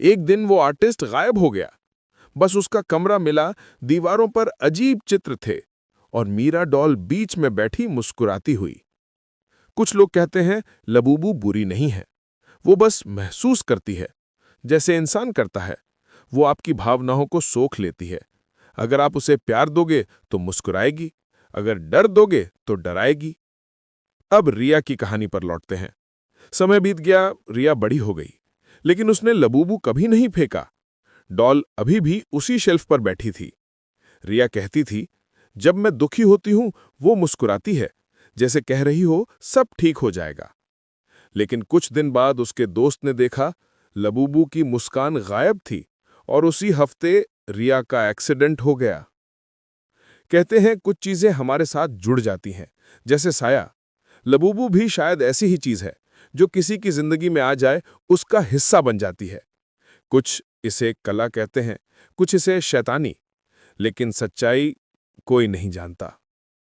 एक दिन वो आर्टिस्ट गायब हो गया। बस उसका कमरा मिला, दीवारों पर अजीब चित्र थे और मीरा डॉल बीच में बैठी मुस्कुराती हुई। कुछ लोग कहते हैं लबूबू बुरी नहीं है, वो बस महसूस करती है, जैसे इंसान करता है। वो आपकी भावनाओं को सोख लेती है। अगर आप उसे प्यार दोगे तो मुस्कुराएगी, अगर डर दोगे तो डराएगी। अब रिया की कहानी पर लौटते हैं। समय बीत गया, रिया बड़ी हो गई, लेकिन उसने लबूबू कभी नहीं फेंका। डॉल अभी भी उसी शेल्फ पर बैठी थी। रिया कहती थी, जब मैं दुखी होती हूं वो मुस्कुराती है, जैसे कह रही हो सब ठीक हो जाएगा। लेकिन कुछ दिन बाद उसके दोस्त ने देखा, लबूबू की मुस्कान गायब थी और उसी हफ्ते रिया का एक्सीडेंट हो गया। कहते हैं कुछ चीजें हमारे साथ जुड़ जाती हैं, जैसे साया। लबूबू भी शायद ऐसी ही चीज है, जो किसी की जिंदगी में आ जाए उसका हिस्सा बन जाती है। कुछ इसे कला कहते हैं, कुछ इसे शैतानी, लेकिन सच्चाई कोई नहीं जानता।